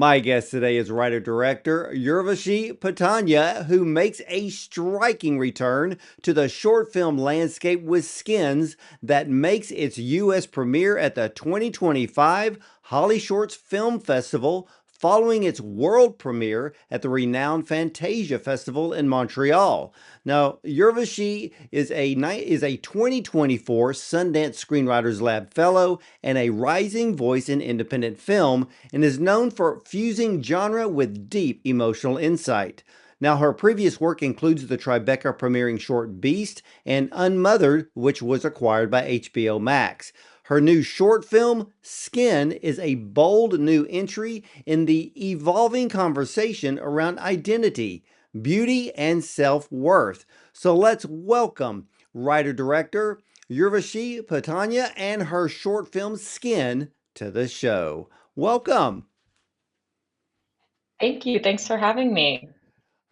My guest today is writer-director Urvashi Pathania, who makes a striking return to the short film landscape with Skins that makes its U.S. premiere at the 2025 HollyShorts Film Festival, following its world premiere at the renowned Fantasia Festival in Montreal. Now, Urvashi is a 2024 Sundance Screenwriters Lab Fellow and a rising voice in independent film, and is known for fusing genre with deep emotional insight. Now, her previous work includes the Tribeca-premiering short Beast and Unmothered, which was acquired by HBO Max. Her new short film, Skin, is a bold new entry in the evolving conversation around identity, beauty, and self-worth. So let's welcome writer-director Urvashi Pathania and her short film, Skin, to the show. Welcome. Thank you. Thanks for having me.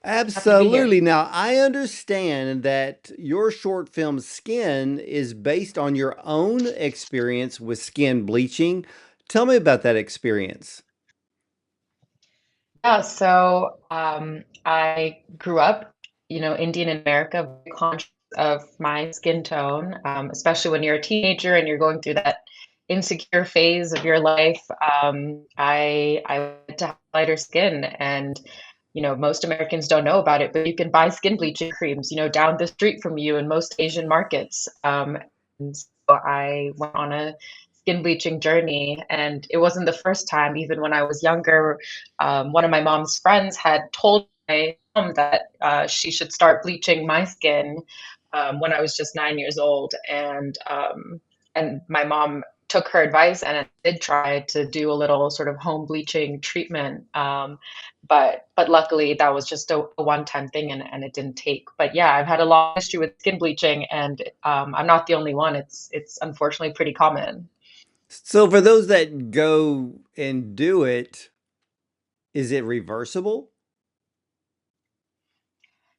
Happy to be here. Absolutely. Now, I understand that your short film Skin is based on your own experience with skin bleaching. Tell me about that experience. I grew up, Indian America, very conscious of my skin tone, especially when you're a teenager and you're going through that insecure phase of your life. I wanted to have lighter skin, and most Americans don't know about it, but you can buy skin bleaching creams, down the street from you in most Asian markets. And so I went on a skin bleaching journey, and it wasn't the first time. Even when I was younger, one of my mom's friends had told my mom that she should start bleaching my skin when I was just 9 years old, and my mom took her advice and did try to do a little sort of home bleaching treatment. But luckily that was just a one-time thing, and it didn't take. But yeah, I've had a long history with skin bleaching, and I'm not the only one. It's unfortunately pretty common. So, for those that go and do it, is it reversible?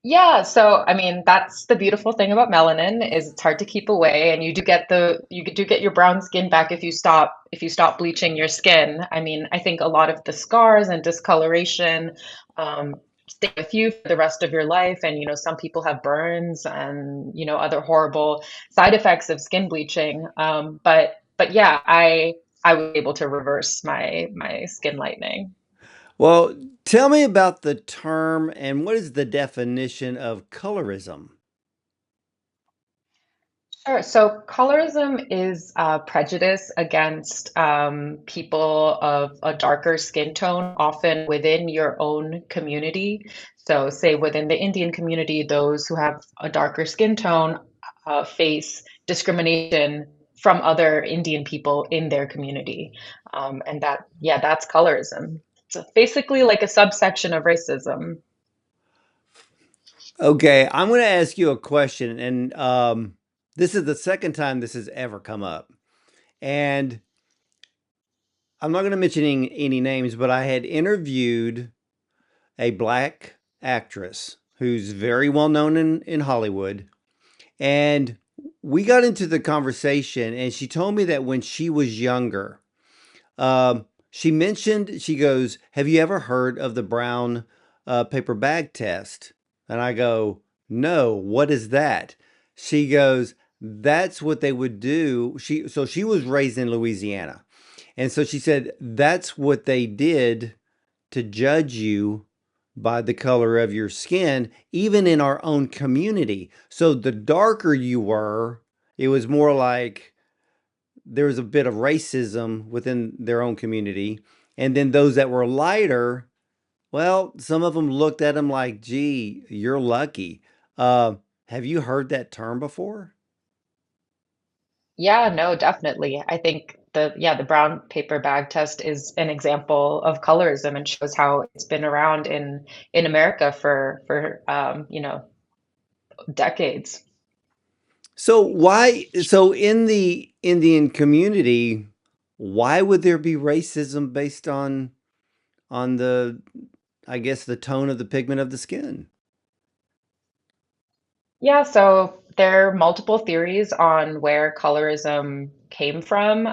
Yeah, so I mean that's the beautiful thing about melanin is it's hard to keep away, and you do get your brown skin back if you stop bleaching your skin. I mean, I think a lot of the scars and discoloration stay with you for the rest of your life, and some people have burns and other horrible side effects of skin bleaching. But yeah, I was able to reverse my skin lightening. Well, tell me about the term and what is the definition of colorism? Sure. So colorism is prejudice against people of a darker skin tone, often within your own community. So, say within the Indian community, those who have a darker skin tone face discrimination from other Indian people in their community. And yeah, that's colorism. So basically like a subsection of racism. Okay, I'm going to ask you a question, and this is the second time this has ever come up. And I'm not going to mention any names, but I had interviewed a black actress who's very well known in Hollywood. And we got into the conversation, and she told me that when she was younger, she goes, "Have you ever heard of the brown paper bag test?" And I go, "No, what is that?" She goes, "That's what they would do." So she was raised in Louisiana. And so she said, "That's what they did to judge you by the color of your skin, even in our own community. So the darker you were, it was more like there was a bit of racism within their own community. And then those that were lighter, well, some of them looked at them like, gee, you're lucky." Uh, have you heard that term before? Yeah, no, definitely. I think the brown paper bag test is an example of colorism and shows how it's been around in America for decades. So in the Indian community, why would there be racism based on the, I guess, the tone of the pigment of the skin? Yeah, so there are multiple theories on where colorism came from.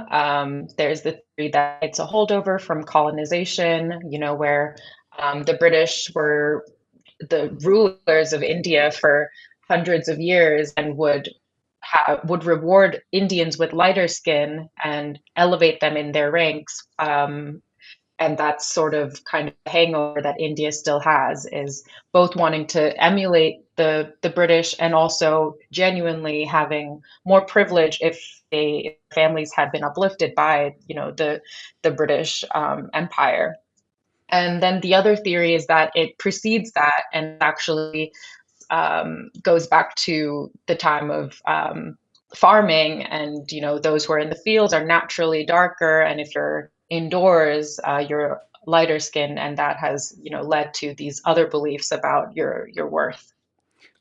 There's the that it's a holdover from colonization, where the British were the rulers of India for hundreds of years and would reward Indians with lighter skin and elevate them in their ranks. And that's sort of kind of the hangover that India still has, is both wanting to emulate the British and also genuinely having more privilege if families had been uplifted by the British Empire. And then the other theory is that it precedes that and actually goes back to the time of farming, and those who are in the fields are naturally darker, and if you're indoors, you're lighter skin, and that has led to these other beliefs about your worth.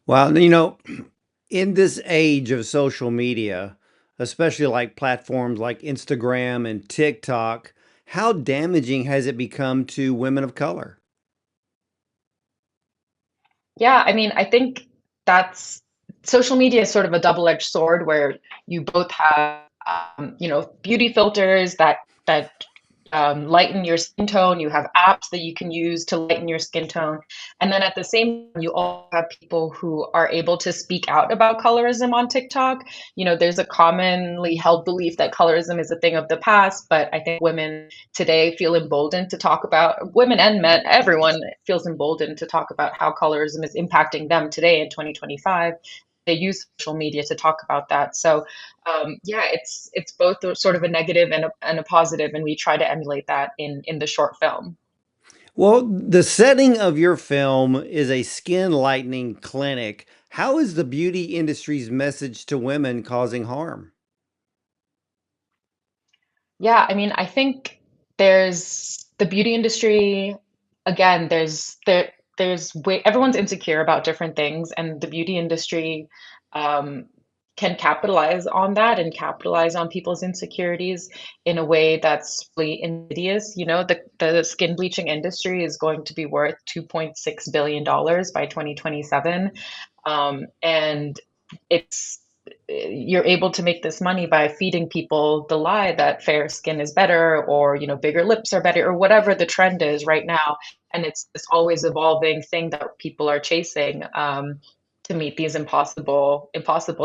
Well, in this age of social media, especially like platforms like Instagram and TikTok, how damaging has it become to women of color? Yeah, I mean, I think that's social media is sort of a double-edged sword where you both have, beauty filters that lighten your skin tone. You have apps that you can use to lighten your skin tone. And then at the same time, you also have people who are able to speak out about colorism on TikTok. There's a commonly held belief that colorism is a thing of the past, but I think women today feel emboldened to talk about, women and men, everyone feels emboldened to talk about how colorism is impacting them today in 2025. They use social media to talk about that. So yeah, it's both sort of a negative and a positive, and we try to emulate that in the short film. Well, the setting of your film is a skin lightening clinic. How is the beauty industry's message to women causing harm? Yeah, I mean, I think there's the beauty industry. Again, there's way everyone's insecure about different things, and the beauty industry um, can capitalize on that and capitalize on people's insecurities in a way that's really insidious. The skin bleaching industry is going to be worth $2.6 billion by 2027, and it's you're able to make this money by feeding people the lie that fair skin is better, or bigger lips are better, or whatever the trend is right now. And it's this always evolving thing that people are chasing, to meet these impossible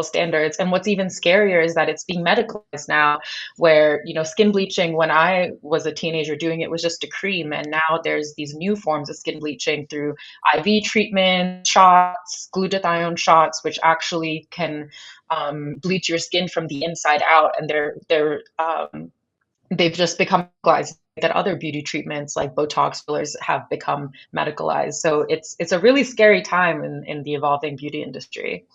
standards. And what's even scarier is that it's being medicalized now, where skin bleaching, when I was a teenager doing it, was just a cream, and now there's these new forms of skin bleaching through IV treatment, shots, glutathione shots, which actually can bleach your skin from the inside out, and they've just become medicalized, that other beauty treatments like Botox fillers have become medicalized. So it's a really scary time in the evolving beauty industry.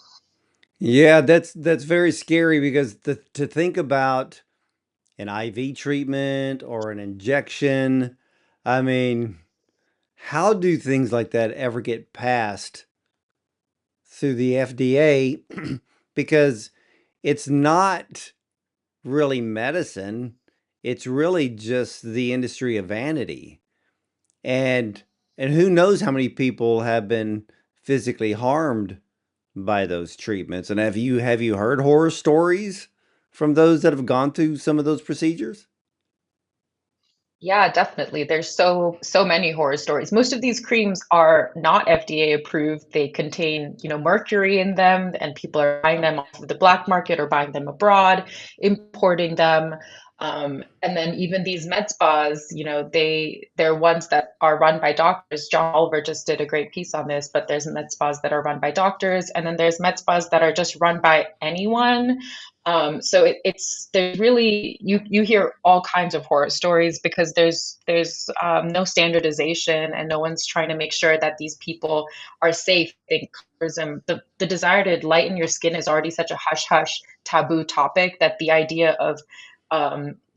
Yeah, that's very scary because to think about an IV treatment or an injection, I mean, how do things like that ever get passed through the FDA? Because it's not really medicine. It's really just the industry of vanity. And and who knows how many people have been physically harmed by those treatments. And have you heard horror stories from those that have gone through some of those procedures? Yeah, definitely. There's so many horror stories. Most of these creams are not FDA approved. They contain, mercury in them, and people are buying them off of the black market or buying them abroad, importing them. And then even these med spas, they're ones that are run by doctors. John Oliver just did a great piece on this, but there's med spas that are run by doctors, and then there's med spas that are just run by anyone. So it's there's really, you hear all kinds of horror stories because there's no standardization, and no one's trying to make sure that these people are safe. I think colorism, the desire to lighten your skin is already such a hush hush taboo topic, that the idea of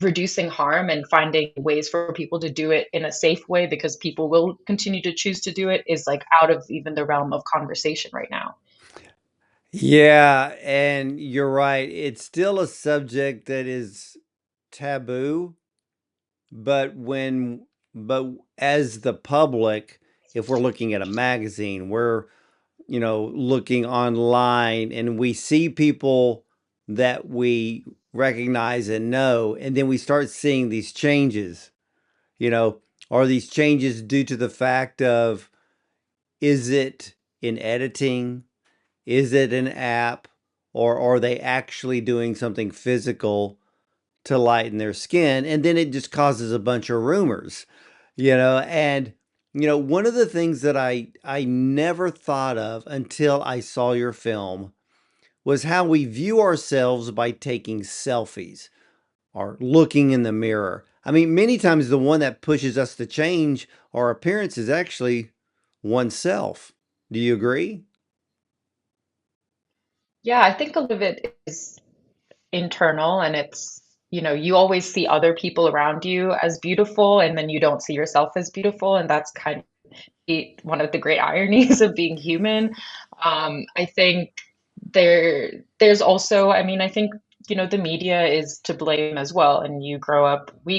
reducing harm and finding ways for people to do it in a safe way, because people will continue to choose to do it, is like out of even the realm of conversation right now. Yeah, and you're right. It's still a subject that is taboo, but but as the public, if we're looking at a magazine, we're looking online and we see people that we recognize and know. And then we start seeing these changes, you know, are these changes due to the fact of, is it in editing? Is it an app? Or are they actually doing something physical to lighten their skin? And then it just causes a bunch of rumors, and one of the things that I never thought of until I saw your film was how we view ourselves by taking selfies or looking in the mirror. I mean, many times the one that pushes us to change our appearance is actually oneself. Do you agree? Yeah, I think a lot of it is internal, and it's, you always see other people around you as beautiful, and then you don't see yourself as beautiful, and that's kind of one of the great ironies of being human. I think there's also, I mean, I think, the media is to blame as well. And we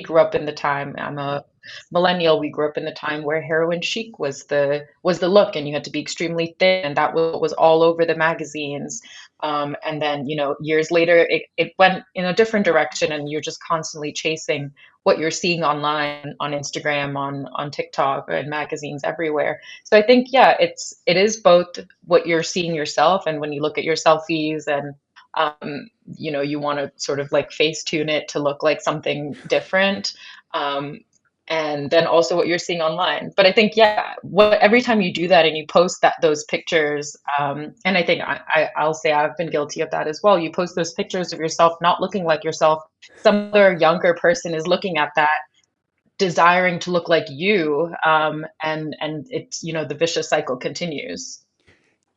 grew up in the time, I'm a millennial, we grew up in the time where heroin chic was the look, and you had to be extremely thin, and that was all over the magazines. And then, years later, it went in a different direction, and you're just constantly chasing what you're seeing online, on Instagram, on TikTok, and magazines everywhere. So I think, yeah, it is both what you're seeing yourself, and when you look at your selfies, and you want to sort of like face tune it to look like something different. Um, and then also what you're seeing online. But I think, yeah, every time you do that and you post those pictures, and I think I'll say I've been guilty of that as well. You post those pictures of yourself not looking like yourself. Some other younger person is looking at that, desiring to look like you, and it's, the vicious cycle continues.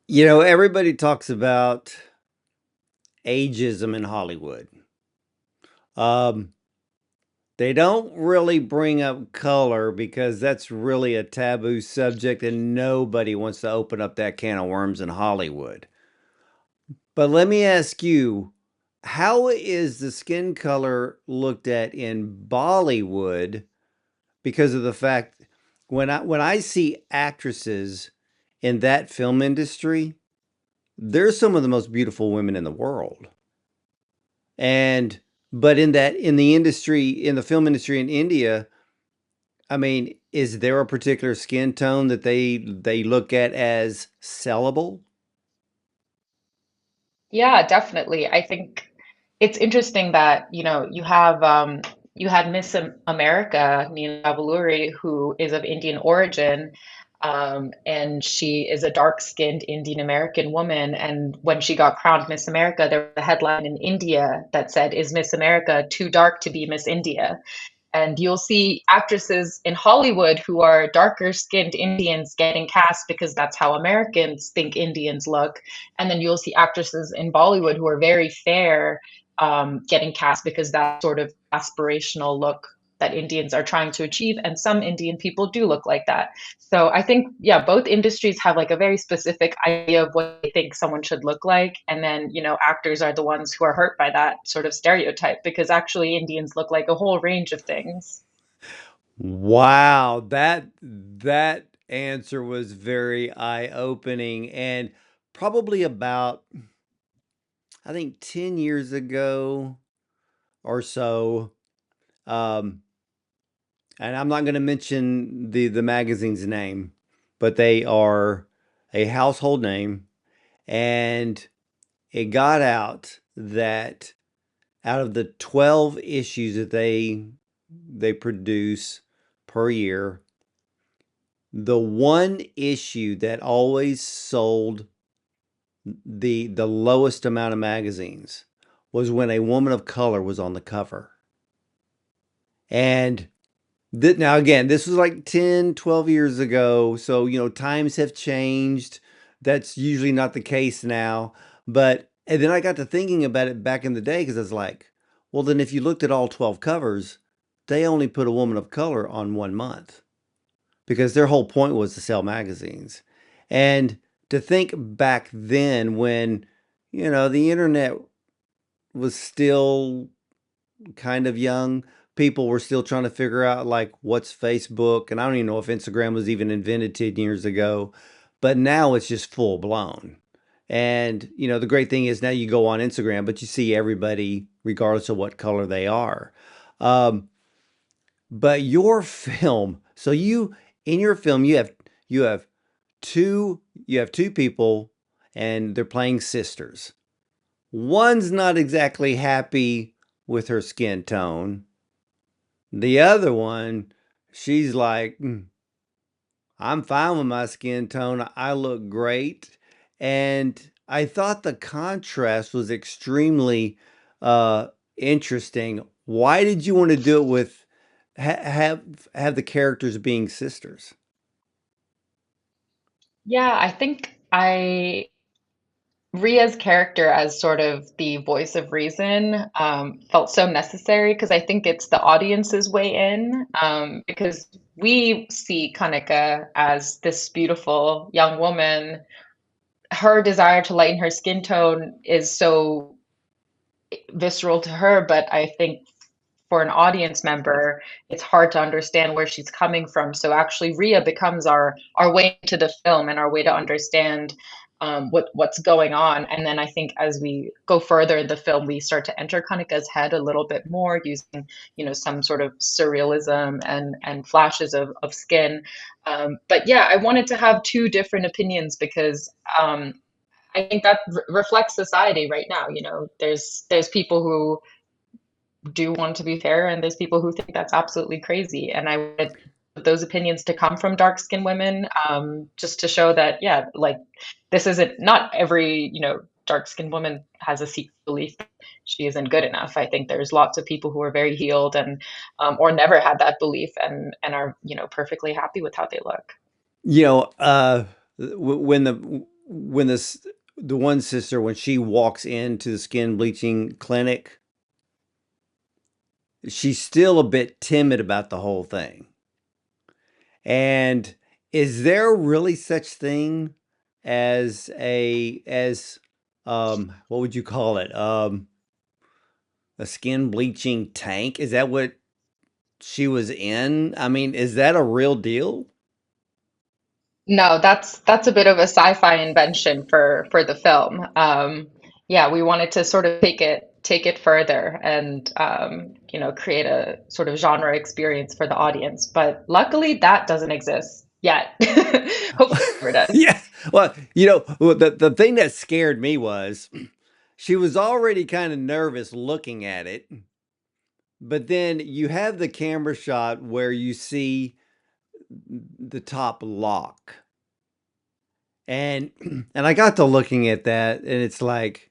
Everybody talks about ageism in Hollywood. Um, They don't really bring up color because that's really a taboo subject and nobody wants to open up that can of worms in Hollywood. But let me ask you, how is the skin color looked at in Bollywood? Because of the fact, when I see actresses in that film industry, they're some of the most beautiful women in the world. And but in the film industry in India, I mean, is there a particular skin tone that they look at as sellable? Yeah, definitely. I think it's interesting that, you had Miss America, Nina Avaluri, who is of Indian origin, and she is a dark-skinned Indian American woman. And when she got crowned Miss America, there was a headline in India that said, "Is Miss America too dark to be Miss India?" And you'll see actresses in Hollywood who are darker skinned Indians getting cast because that's how Americans think Indians look. And then you'll see actresses in Bollywood who are very fair, getting cast because that sort of aspirational look that Indians are trying to achieve. And some Indian people do look like that. So I think, yeah, both industries have like a very specific idea of what they think someone should look like. And then, actors are the ones who are hurt by that sort of stereotype, because actually Indians look like a whole range of things. Wow, that answer was very eye-opening and probably about I think 10 years ago or so. Um, and I'm not going to mention the magazine's name, but they are a household name, and it got out that out of the 12 issues that they produce per year, the one issue that always sold the lowest amount of magazines was when a woman of color was on the cover. And now again, this was like 10, 12 years ago, so times have changed. That's usually not the case now. But and then I got to thinking about it back in the day because I was like, well, then if you looked at all 12 covers, they only put a woman of color on 1 month because their whole point was to sell magazines. And to think back then when, the internet was still kind of young, people were still trying to figure out like what's Facebook, and I don't even know if Instagram was even invented 10 years ago, but now it's just full blown. And, the great thing is now you go on Instagram, but you see everybody regardless of what color they are. Um, but your film, so in your film, you have you have two people and they're playing sisters. One's not exactly happy with her skin tone. The other one, she's like, I'm fine with my skin tone. I look great. And I thought the contrast was extremely uh, interesting. Why did you want to do it with have the characters being sisters? Yeah, I think I Ria's character as sort of the voice of reason felt so necessary because I think it's the audience's way in because we see Kanika as this beautiful young woman. Her desire to lighten her skin tone is so visceral to her, but I think for an audience member, it's hard to understand where she's coming from. So actually, Ria becomes our way to the film and our way to understand what's going on. And then I think as we go further in the film, we start to enter Kanika's head a little bit more using, some sort of surrealism and flashes of skin. But yeah, I wanted to have two different opinions because I think that reflects society right now. There's people who do want to be fair, and there's people who think that's absolutely crazy. And I wanted those opinions to come from dark skinned women, just to show that, yeah, like this isn't not every, dark skinned woman has a secret belief that she isn't good enough. I think there's lots of people who are very healed and or never had that belief and are, perfectly happy with how they look. You know, when the one sister when she walks into the skin bleaching clinic, she's still a bit timid about the whole thing. And is there really such thing as what would you call it? A skin bleaching tank? Is that what she was in? I mean, is that a real deal? No, that's a bit of a sci-fi invention for the film. Yeah, we wanted to sort of take it further and create a sort of genre experience for the audience. But luckily, that doesn't exist yet. Hopefully, it never does. Yeah. Well, the thing that scared me was she was already kind of nervous looking at it, but then you have the camera shot where you see the top lock. And and I got to looking at that and it's like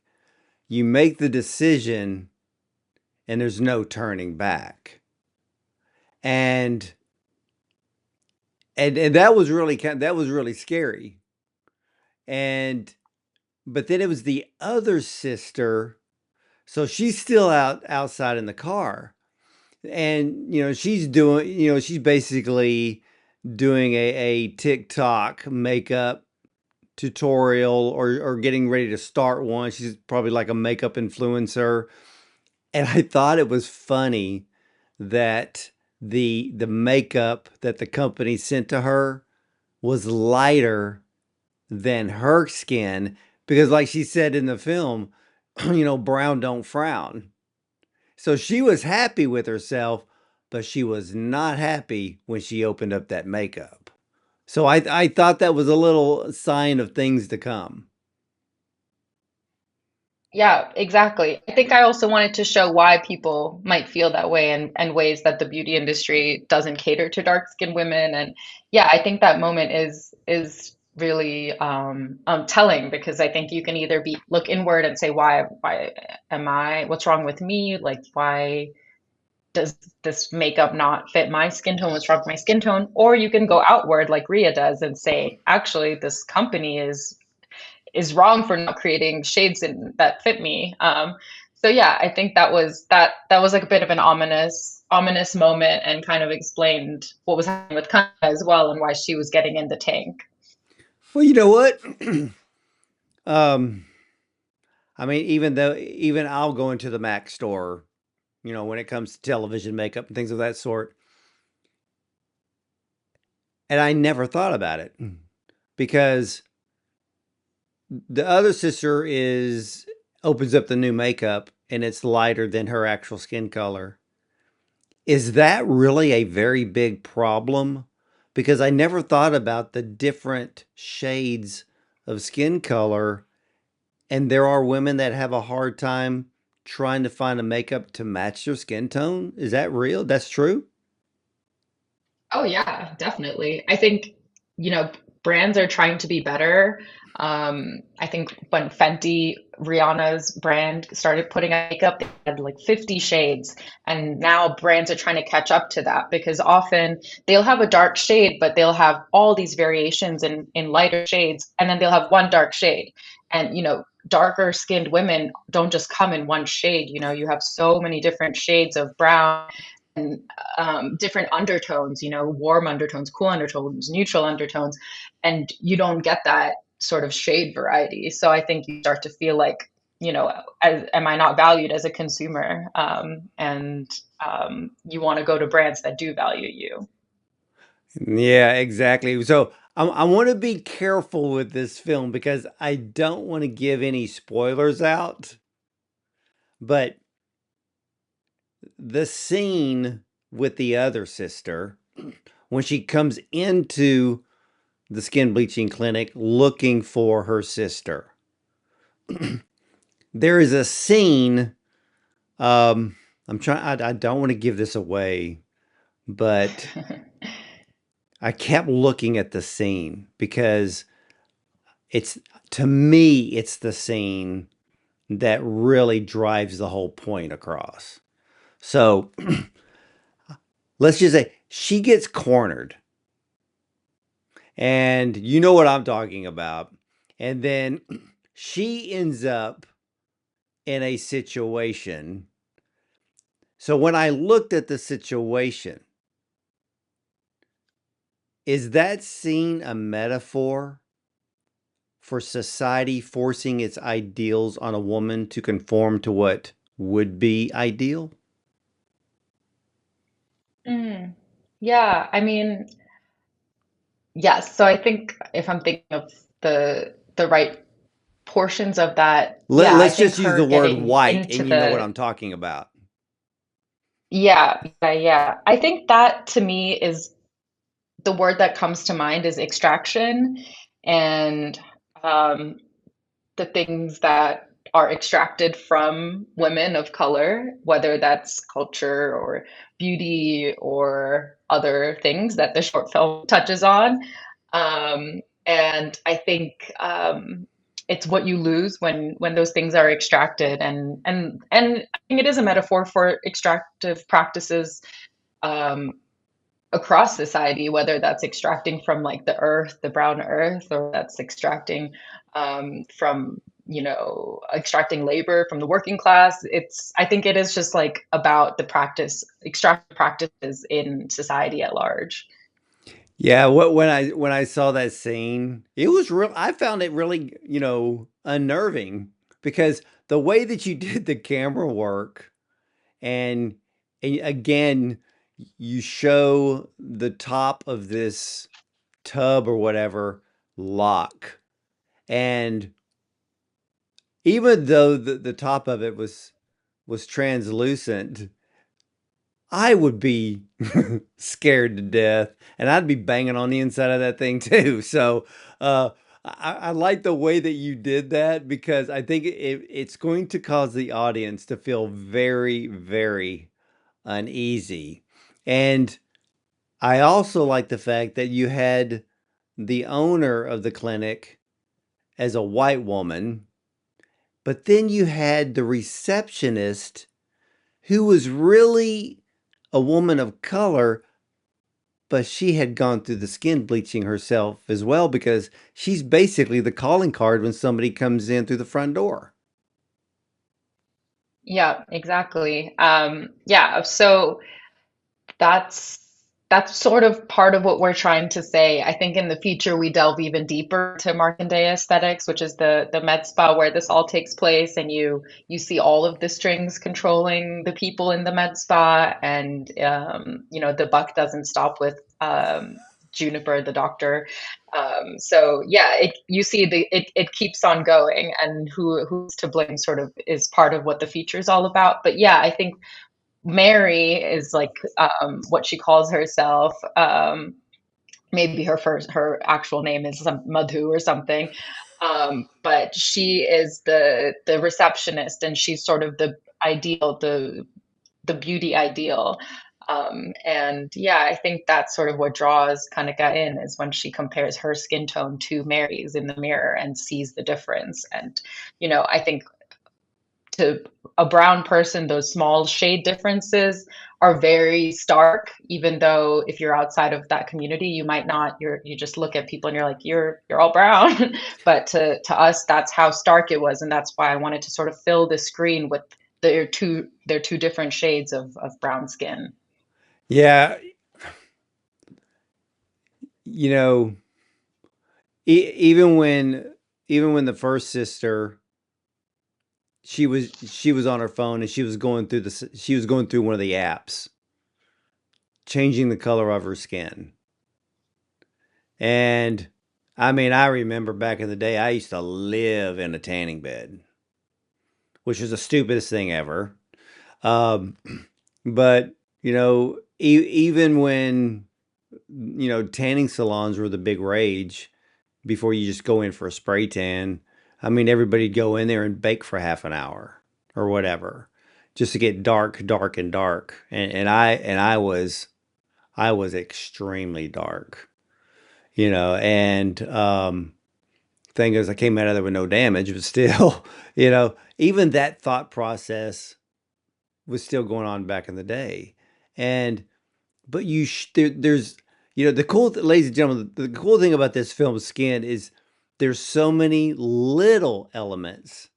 you make the decision and there's no turning back. And and that was that was really scary. And but then it was the other sister. So she's still outside in the car. And she's basically doing a TikTok makeup tutorial or getting ready to start one. She's probably like a makeup influencer. And I thought it was funny that the makeup that the company sent to her was lighter than her skin because like she said in the film, brown don't frown. So she was happy with herself, but she was not happy when she opened up that makeup. So I thought that was a little sign of things to come. Yeah, exactly. I think I also wanted to show why people might feel that way and ways that the beauty industry doesn't cater to dark skinned women. And yeah, I think that moment is really telling because I think you can either be look inward and say, why am I, what's wrong with me? Like, why does this makeup not fit my skin tone? What's wrong with my skin tone? Or you can go outward like Ria does and say, actually, this company is wrong for not creating shades that fit me. So yeah, I think that was like a bit of an ominous moment and kind of explained what was happening with Kanya as well and why she was getting in the tank. Well, you know what? um, I mean, even I'll go into the Mac store, when it comes to television makeup and things of that sort, and I never thought about it because the other sister is opens up the new makeup and it's lighter than her actual skin color. Is that really a very big problem? Because I never thought about the different shades of skin color, and there are women that have a hard time trying to find a makeup to match their skin tone. Is that real? That's true? Oh yeah, definitely. I think, brands are trying to be better. I think when Rihanna's brand, started putting out makeup, they had like 50 shades. And now brands are trying to catch up to that because often they'll have a dark shade, but they'll have all these variations in lighter shades, and then they'll have one dark shade. And, darker skinned women don't just come in one shade. You have so many different shades of brown and different undertones, warm undertones, cool undertones, neutral undertones, and you don't get that sort of shade variety. So I think you start to feel like, am I not valued as a consumer? And you want to go to brands that do value you. Yeah, exactly. So I want to be careful with this film because I don't want to give any spoilers out. But the scene with the other sister, when she comes into the skin bleaching clinic looking for her sister, there is a scene. Um, I'm trying, I don't want to give this away, but I kept looking at the scene because it's, to me, it's the scene that really drives the whole point across. So let's just say she gets cornered, and you know what I'm talking about. And then she ends up in a situation. So when I looked at the situation, is that scene a metaphor for society forcing its ideals on a woman to conform to what would be ideal? Mm. Yeah, I mean, yes. So I think if I'm thinking of the right portions of that, yeah, I Let's think just use the her word getting white, into and you know what the I'm talking about. yeah. I think that to me is the word that comes to mind is extraction and um, the things that are extracted from women of color, whether that's culture or beauty or other things that the short film touches on. And I think it's what you lose when those things are extracted, and I think it is a metaphor for extractive practices um, across society, whether that's extracting from like the earth, the brown earth, or that's extracting from, extracting labor from the working class. I think it is just like about the extractive practices in society at large. Yeah, when I saw that scene, it was real. I found it really, unnerving because the way that you did the camera work, and and again, you show the top of this tub or whatever lock, and even though the top of it was translucent, I would be scared to death, and I'd be banging on the inside of that thing too. So, I like the way that you did that because I think it's going to cause the audience to feel very, very uneasy. And I also like the fact that you had the owner of the clinic as a white woman, but then you had the receptionist who was really a woman of color, but she had gone through the skin bleaching herself as well because she's basically the calling card when somebody comes in through the front door. Yeah, exactly. Yeah, so that's that's sort of part of what we're trying to say. I think in the future we delve even deeper to Markandeya aesthetics, which is the med spa where this all takes place, and you see all of the strings controlling the people in the med spa, and the buck doesn't stop with Juniper, the doctor. So yeah, you see it keeps on going, and who's to blame sort of is part of what the feature is all about. But yeah, I think Mary is like what she calls herself. Maybe her actual name is some Madhu or something. But she is the receptionist, and she's sort of the ideal, the beauty ideal. And yeah, I think that's sort of what draws Kanika in, is when she compares her skin tone to Mary's in the mirror and sees the difference. And, I think to a brown person, those small shade differences are very stark, even though if you're outside of that community, you might not, you just look at people and you're like, you're all brown. But to us, that's how stark it was. And that's why I wanted to sort of fill the screen with their two different shades of brown skin. Yeah, you know, e- even when even when the first sister, she was on her phone and she was going through one of the apps, changing the color of her skin. And I mean, I remember back in the day, I used to live in a tanning bed, which was the stupidest thing ever. Um, but even when tanning salons were the big rage before you just go in for a spray tan. I mean, everybody'd go in there and bake for half an hour or whatever, just to get dark, dark, and dark. And I was extremely dark, and thing is, I came out of there with no damage, but still, even that thought process was still going on back in the day. And but there's the ladies and gentlemen, the cool thing about this film Skin is there's so many little elements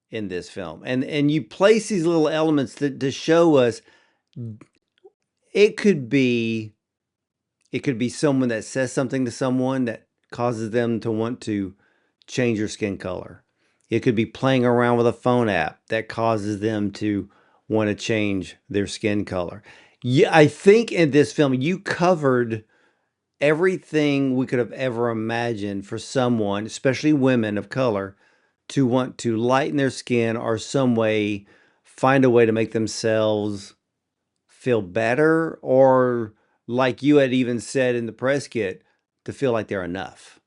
in this film, and you place these little elements to show us it could be it could be someone that says something to someone that causes them to want to change their skin color. It could be playing around with a phone app that causes them to want to change their skin color. Yeah, I think in this film you covered everything we could have ever imagined for someone, especially women of color, to want to lighten their skin or some way find a way to make themselves feel better, or like you had even said in the press kit, to feel like they're enough.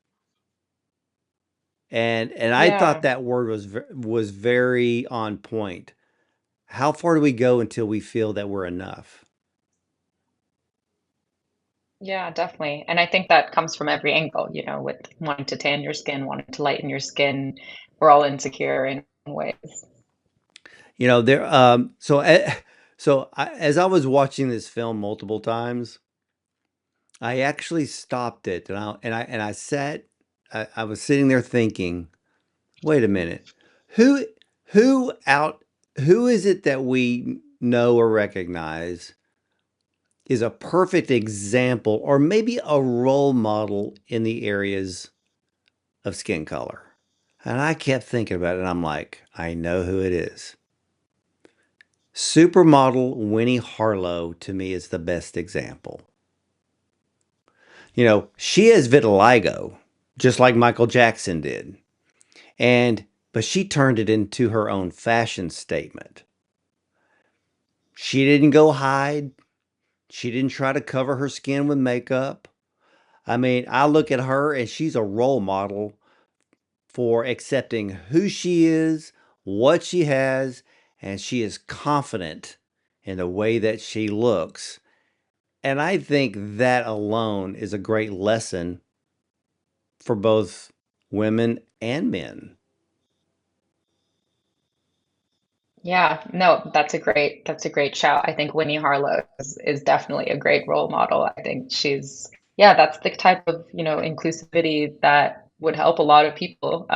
And I thought Yeah. that word was very on point. How far do we go until we feel that we're enough? Yeah, definitely. And I think that comes from every angle, with wanting to tan your skin, wanting to lighten your skin. We're all insecure in ways. There as I was watching this film multiple times, I actually stopped it, and I sat. I was sitting there thinking, wait a minute, who who out who is it that we know or recognize is a perfect example or maybe a role model in the areas of skin color? And I kept thinking about it, and I'm like, I know who it is. Supermodel Winnie Harlow to me is the best example. She has vitiligo, just like Michael Jackson did. But she turned it into her own fashion statement. She didn't go hide. She didn't try to cover her skin with makeup. I mean, I look at her and she's a role model for accepting who she is, what she has, and she is confident in the way that she looks. And I think that alone is a great lesson for both women and men. Yeah, no, that's a great shout. I think Winnie Harlow is definitely a great role model. I think yeah, that's the type of, inclusivity that would help a lot of people,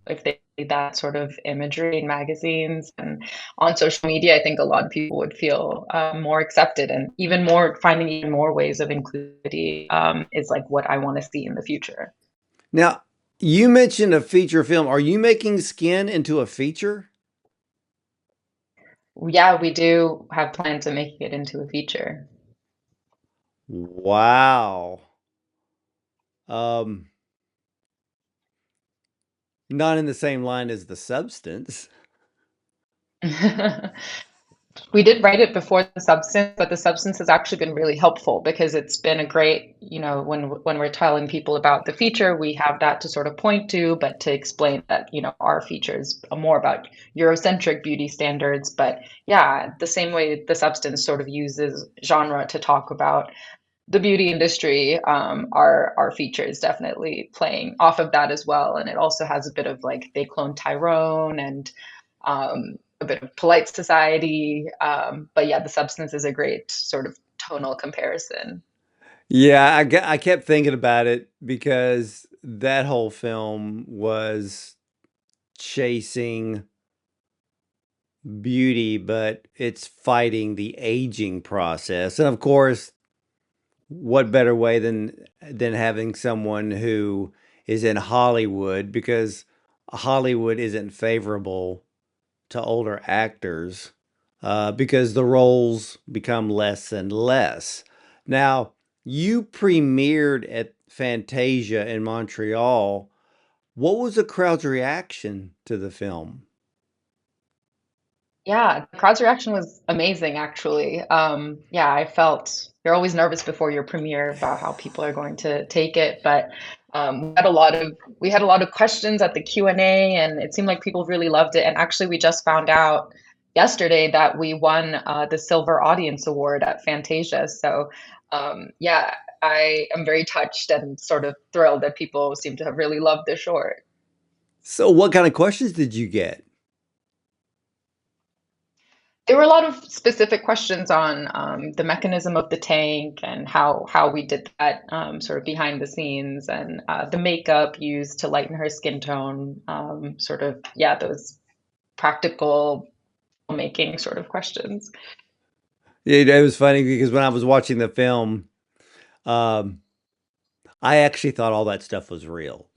if they see that sort of imagery in magazines and on social media. I think a lot of people would feel more accepted, and even more, finding even more ways of inclusivity is like what I want to see in the future. Now, you mentioned a feature film. Are you making Skin into a feature? Yeah, we do have plans of making it into a feature. Wow. Um, Not in the same line as the substance. We did write it before the substance, but the substance has actually been really helpful because it's been a great, when we're telling people about the feature, we have that to sort of point to, but to explain that, our feature is more about Eurocentric beauty standards. But yeah, the same way the substance sort of uses genre to talk about the beauty industry, our feature is definitely playing off of that as well. And it also has a bit of like they clone Tyrone and a bit of polite society. But yeah, the substance is a great sort of tonal comparison. Yeah, I kept thinking about it because that whole film was chasing beauty, but it's fighting the aging process. And of course, what better way than having someone who is in Hollywood, because Hollywood isn't favorable to older actors, because the roles become less and less. Now, you premiered at Fantasia in Montreal. What was the crowd's reaction to the film? Yeah, the crowd's reaction was amazing, actually. Yeah, I felt you're always nervous before your premiere about how people are going to take it, but we had a lot of questions at the Q&A, and it seemed like people really loved it. And actually, we just found out yesterday that we won the Silver Audience Award at Fantasia. So, yeah, I am very touched and sort of thrilled that people seem to have really loved the short. So, what kind of questions did you get? There were a lot of specific questions on the mechanism of the tank and how we did that sort of behind the scenes and the makeup used to lighten her skin tone. Sort of, yeah, those practical making sort of questions. It was funny because when I was watching the film, um, I actually thought all that stuff was real.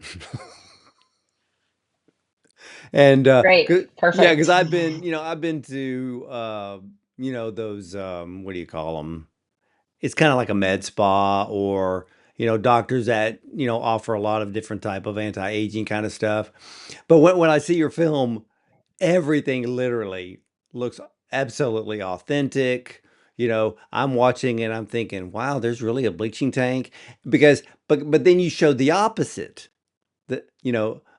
And Great, yeah, perfect. because I've been to those what do you call them? It's kind of like a med spa, or doctors that offer a lot of different type of anti-aging kind of stuff. But when I see your film, everything literally looks absolutely authentic. I'm watching and I'm thinking, wow, there's really a bleaching tank, because but then you showed the opposite,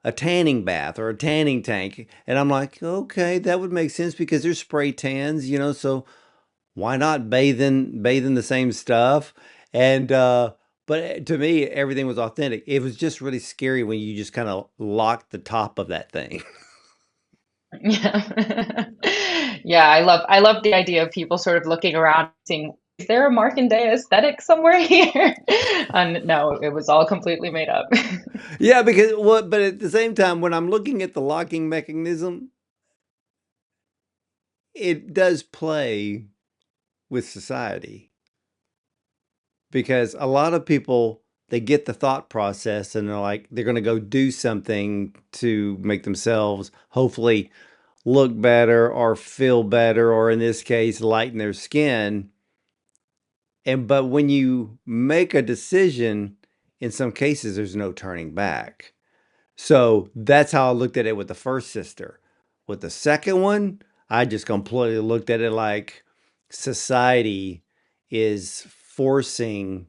a tanning bath or a tanning tank. And I'm like, okay, that would make sense because there's spray tans, so why not bathe in the same stuff? And but to me, everything was authentic. It was just really scary when you just kind of locked the top of that thing. Yeah. Yeah, I love the idea of people sort of looking around and seeing, is there a Markandeya aesthetic somewhere here? And no, it was all completely made up. Yeah, because what? But at the same time, when I'm looking at the locking mechanism, it does play with society, because a lot of people, they get the thought process and they're like they're going to go do something to make themselves hopefully look better or feel better, or in this case lighten their skin. And but when you make a decision, in some cases there's no turning back. So that's how I looked at it with the first sister. With the second one, I just completely looked at it like society is forcing,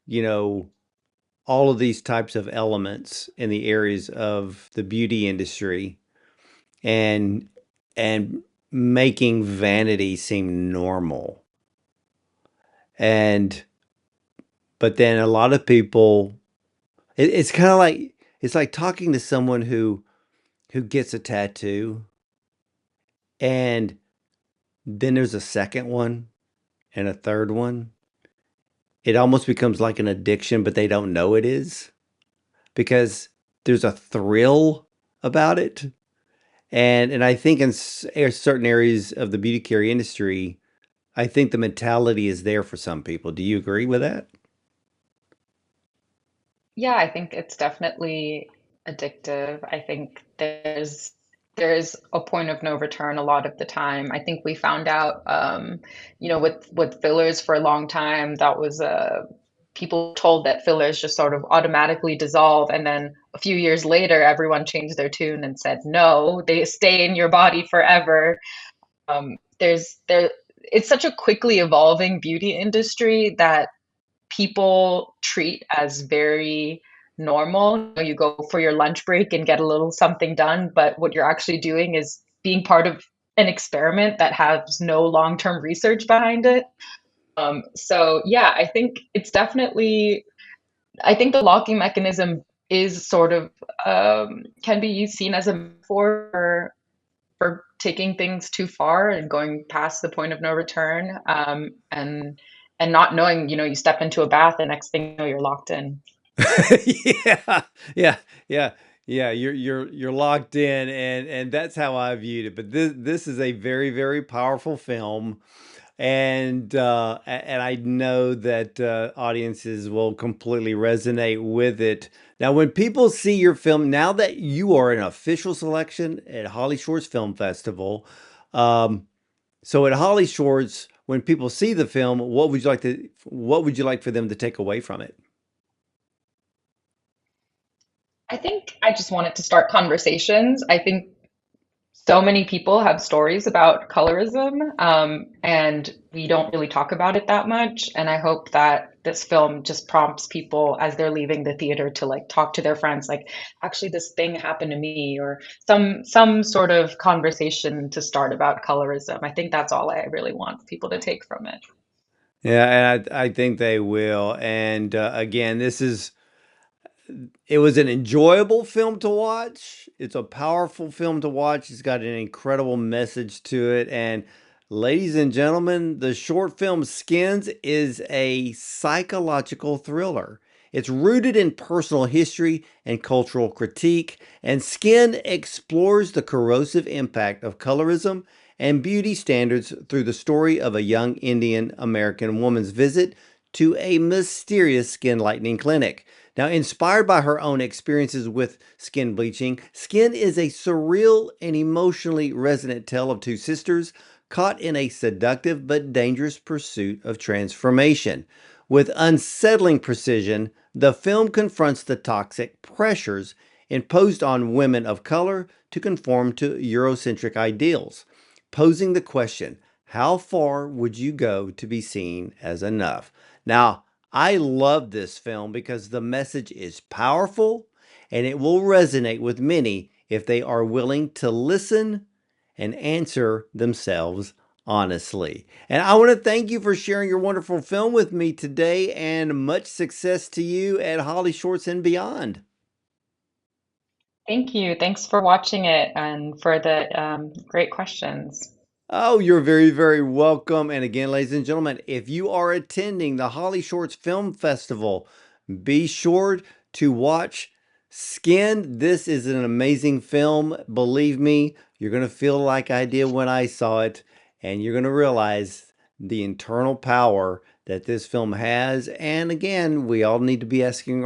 you know, all of these types of elements in the areas of the beauty industry, and and making vanity seem normal. And but then a lot of people, it's kind of like, it's like talking to someone who gets a tattoo, and then there's a second one and a third one. It almost becomes like an addiction, but they don't know it is, because there's a thrill about it. And I think in certain areas of the beauty care industry, I think the mentality is there for some people. Do you agree with that? Yeah, I think it's definitely addictive. I think there's a point of no return a lot of the time. I think we found out with fillers for a long time that was a people told that fillers just sort of automatically dissolve, and then a few years later, everyone changed their tune and said, no, they stay in your body forever. There, it's such a quickly evolving beauty industry that people treat as very normal. You go for your lunch break and get a little something done, but what you're actually doing is being part of an experiment that has no long-term research behind it. So yeah, I think it's definitely, I think the locking mechanism is sort of can be seen as a metaphor for taking things too far and going past the point of no return, and not knowing, you step into a bath and next thing you know, you're locked in. Yeah, yeah, yeah, yeah. You're locked in, and that's how I viewed it. But this is a very, very powerful film, and I know that audiences will completely resonate with it. Now, when people see your film, now that you are an official selection at HollyShorts Film Festival, um, so at HollyShorts, when people see the film, what would you like for them to take away from it? I think I just wanted to start conversations. I think so many people have stories about colorism, and we don't really talk about it that much. And I hope that this film just prompts people as they're leaving the theater to like talk to their friends, like, actually, this thing happened to me, or some sort of conversation to start about colorism. I think that's all I really want people to take from it. Yeah, and I think they will. And again, it was an enjoyable film to watch. It's a powerful film to watch. It's got an incredible message to it. And ladies and gentlemen, the short film Skins is a psychological thriller. It's rooted in personal history and cultural critique, and Skin explores the corrosive impact of colorism and beauty standards through the story of a young Indian American woman's visit to a mysterious skin lightening clinic. Now, inspired by her own experiences with skin bleaching, Skin is a surreal and emotionally resonant tale of two sisters caught in a seductive but dangerous pursuit of transformation. With unsettling precision, the film confronts the toxic pressures imposed on women of color to conform to Eurocentric ideals, posing the question, how far would you go to be seen as enough? Now, I love this film because the message is powerful and it will resonate with many if they are willing to listen and answer themselves honestly. And I want to thank you for sharing your wonderful film with me today, and much success to you at Holly Shorts and beyond. Thank you. Thanks for watching it and for the great questions. Oh, you're very, very welcome. And again, ladies and gentlemen, if you are attending the Holly Shorts Film Festival, be sure to watch Skin. This is an amazing film. Believe me, you're going to feel like I did when I saw it, and you're going to realize the internal power that this film has. And again, we all need to be asking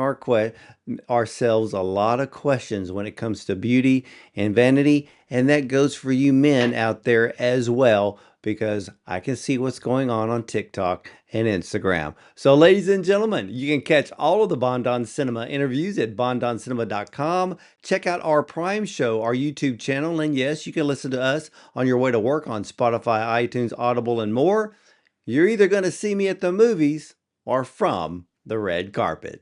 ourselves a lot of questions when it comes to beauty and vanity. And that goes for you men out there as well, because I can see what's going on TikTok and Instagram. So, ladies and gentlemen, you can catch all of the Bondon Cinema interviews at bondoncinema.com. Check out our Prime Show, our YouTube channel, and yes, you can listen to us on your way to work on Spotify, iTunes, Audible, and more. You're either going to see me at the movies or from the red carpet.